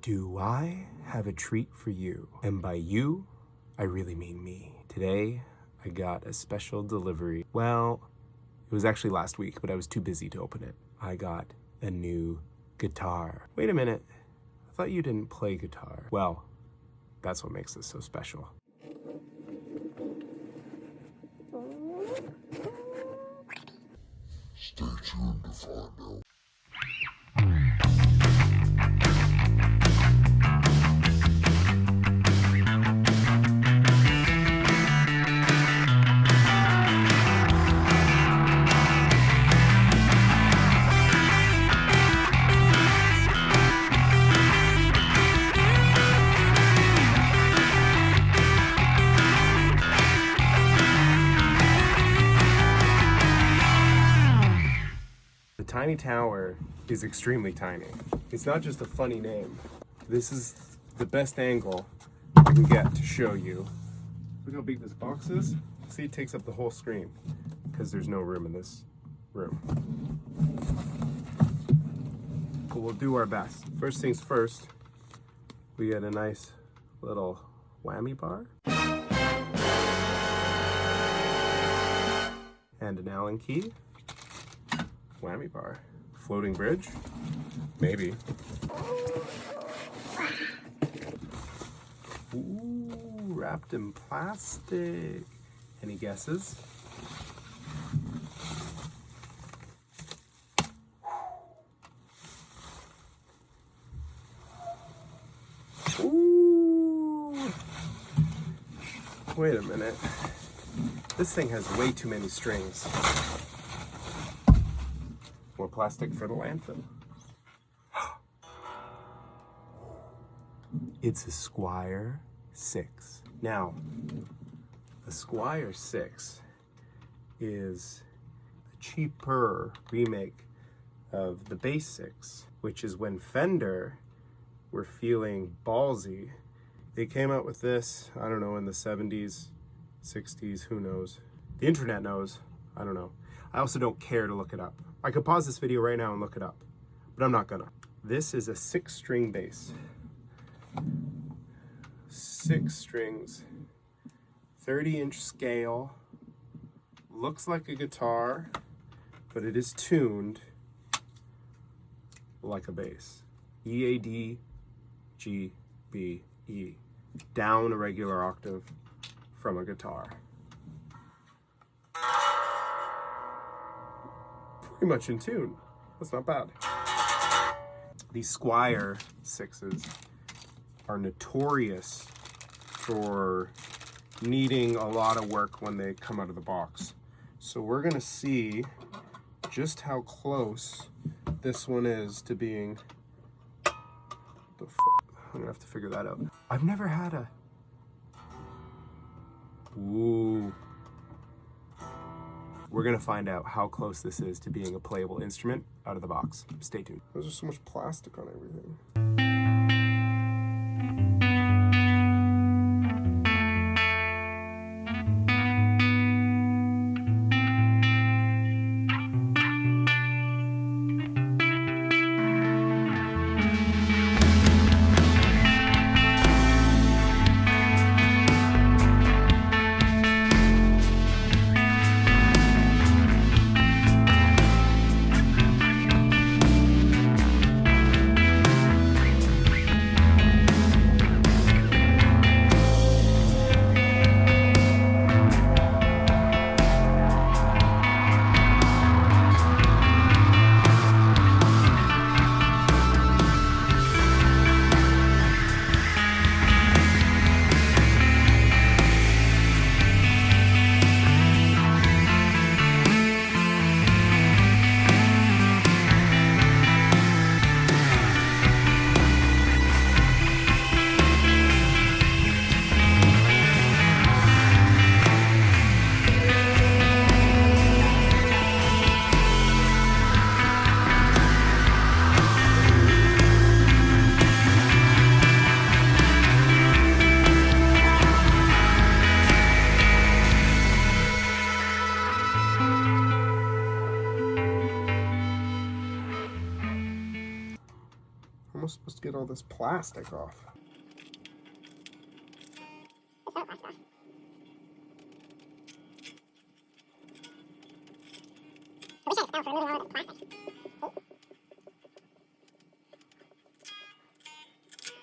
Do I have a treat for you? And by you, I really mean me. Today, I got a special delivery. Well, it was actually last week, but I was too busy to open it. I got a new guitar. Wait a minute, I thought you didn't play guitar. Well, that's what makes this so special. Stay tuned to find out. The Tiny Tower is extremely tiny. It's not just a funny name. This is the best angle I can get to show you. Look how big this box is. See, it takes up the whole screen because there's no room in this room. But we'll do our best. First things first, we get a nice little whammy bar and an Allen key. Whammy bar. Floating bridge? Maybe. Ooh, wrapped in plastic. Any guesses? Ooh. Wait a minute. This thing has way too many strings. More plastic for the landfill. It's a Squire VI. Now, a Squire VI is a cheaper remake of the bass 6, which is when Fender were feeling ballsy. They came out with this, I don't know, in the 70s, 60s, who knows? The internet knows, I don't know. I also don't care to look it up. I could pause this video right now and look it up, but I'm not gonna. This is a 6-string bass. 6 strings, 30-inch scale. Looks like a guitar, but it is tuned like a bass. E, A, D, G, B, E. Down a regular octave from a guitar. Pretty much in tune. That's not bad. These Squire 6s are notorious for needing a lot of work when they come out of the box. So we're gonna see just how close this one is to being I'm gonna have to figure that out. I've never had a ooh. We're gonna find out how close this is to being a playable instrument out of the box. Stay tuned. There's just so much plastic on everything. get all this plastic off.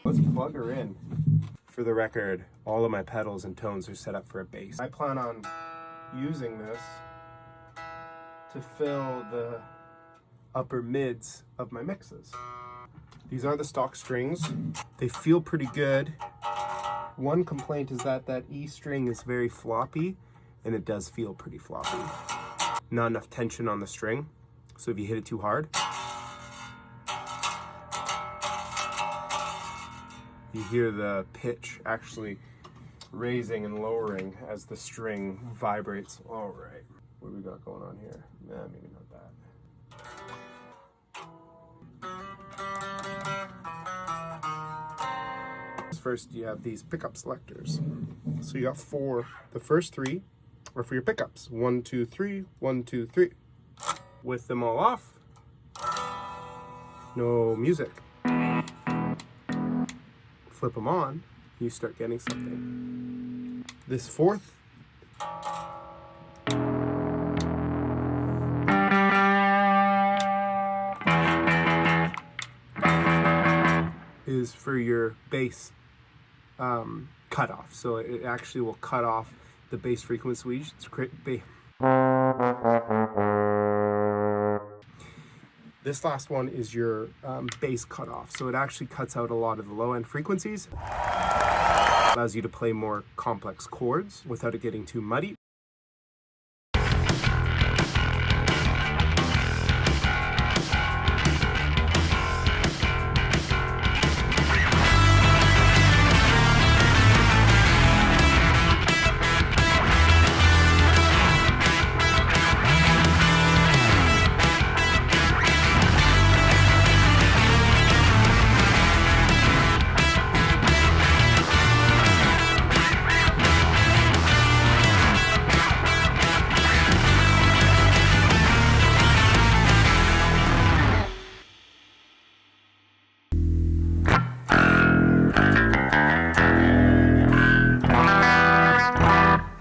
Let's plug her in. For the record, all of my pedals and tones are set up for a bass. I plan on using this to fill the upper mids of my mixes. These are the stock strings. They feel pretty good. One complaint is that that E string is very floppy, and it does feel pretty floppy. Not enough tension on the string, so if you hit it too hard, you hear the pitch actually raising and lowering as the string vibrates. All right, what do we got going on here? Nah, maybe not that. First, you have these pickup selectors. So you got 4. The first 3 are for your pickups. 1, 2, 3, 1, 2, 3. With them all off, no music. Flip them on, you start getting something. This 4th is for your bass cutoff. So it actually will cut off the bass frequency. It's This last one is your bass cutoff. So it actually cuts out a lot of the low end frequencies. Allows you to play more complex chords without it getting too muddy.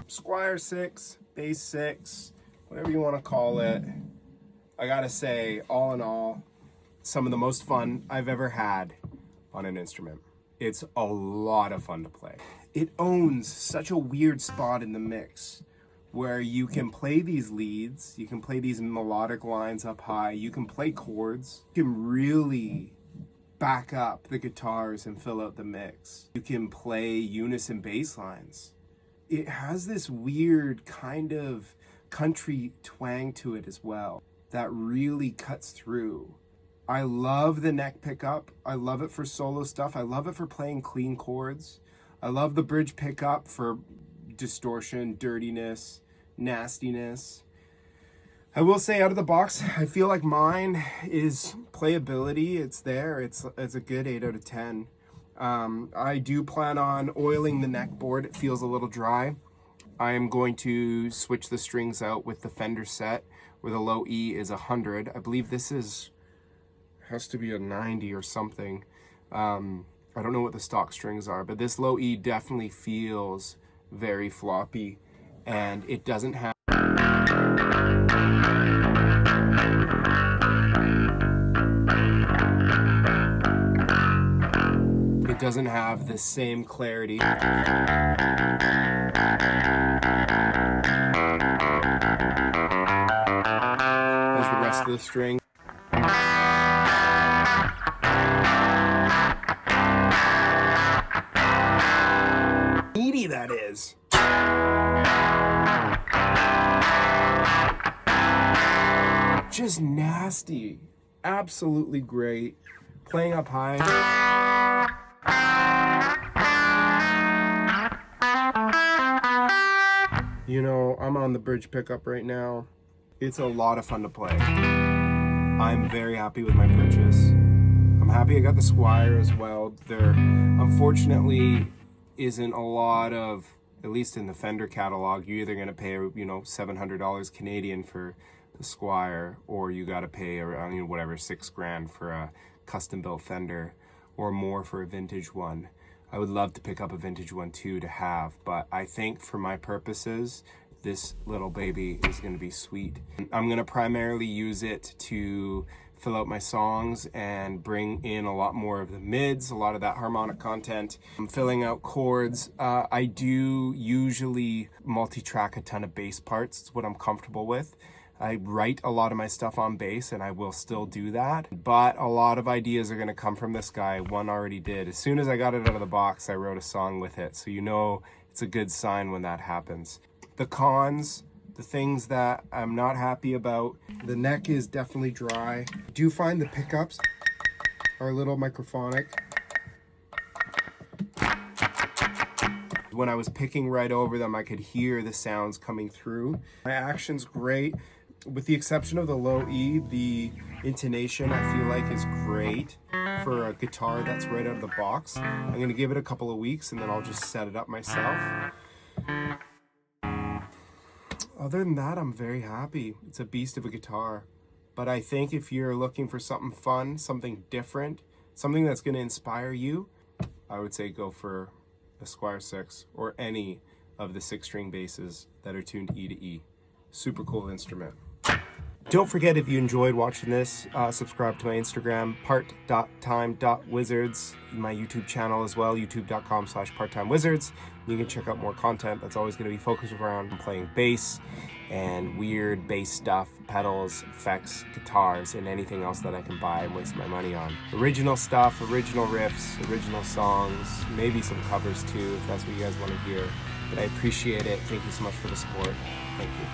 Squire 6, bass 6, whatever you want to call it. I gotta say, all in all, some of the most fun I've ever had on an instrument. It's a lot of fun to play. It owns such a weird spot in the mix where you can play these leads, you can play these melodic lines up high, you can play chords, you can really back up the guitars and fill out the mix. You can play unison bass lines. It has this weird kind of country twang to it as well that really cuts through. I love the neck pickup. I love it for solo stuff. I love it for playing clean chords. I love the bridge pickup for distortion, dirtiness, nastiness. I will say out of the box, I feel like mine is playability. It's there. It's a good 8 out of 10. I do plan on oiling the neck board. It feels a little dry. I am going to switch the strings out with the Fender set where the low E is 100. I believe this has to be a 90 or something. I don't know what the stock strings are, but this low E definitely feels very floppy, and it doesn't have the same clarity as the rest of the string. Meaty that is. Just nasty. Absolutely great. Playing up high. You know, I'm on the bridge pickup right now. It's a lot of fun to play. I'm very happy with my purchase. I'm happy I got the Squire as well. There unfortunately isn't a lot of, at least in the Fender catalog, you're either gonna pay, you know, $700 Canadian for the Squire, or you gotta pay around, you know, whatever, $6 grand for a custom built Fender. or more for a vintage one. I would love to pick up a vintage one too to have, but I think for my purposes, this little baby is going to be sweet. I'm going to primarily use it to fill out my songs and bring in a lot more of the mids, a lot of that harmonic content. I'm filling out chords. I do usually multi-track a ton of bass parts. It's what I'm comfortable with. I write a lot of my stuff on bass, and I will still do that. But a lot of ideas are going to come from this guy. One already did. As soon as I got it out of the box, I wrote a song with it. So you know it's a good sign when that happens. The cons, the things that I'm not happy about, the neck is definitely dry. I do find the pickups are a little microphonic. When I was picking right over them, I could hear the sounds coming through. My action's great. With the exception of the low E, the intonation I feel like is great for a guitar that's right out of the box. I'm gonna give it a couple of weeks and then I'll just set it up myself. Other than that, I'm very happy. It's a beast of a guitar. But I think if you're looking for something fun, something different, something that's gonna inspire you, I would say go for a Squire VI or any of the 6-string basses that are tuned E to E. Super cool instrument. Don't forget, if you enjoyed watching this, subscribe to my Instagram, part.time.wizards, my YouTube channel as well, youtube.com/parttimewizards. You can check out more content that's always going to be focused around playing bass and weird bass stuff, pedals, effects, guitars, and anything else that I can buy and waste my money on. Original stuff, original riffs, original songs, maybe some covers too, if that's what you guys want to hear. But I appreciate it. Thank you so much for the support. Thank you.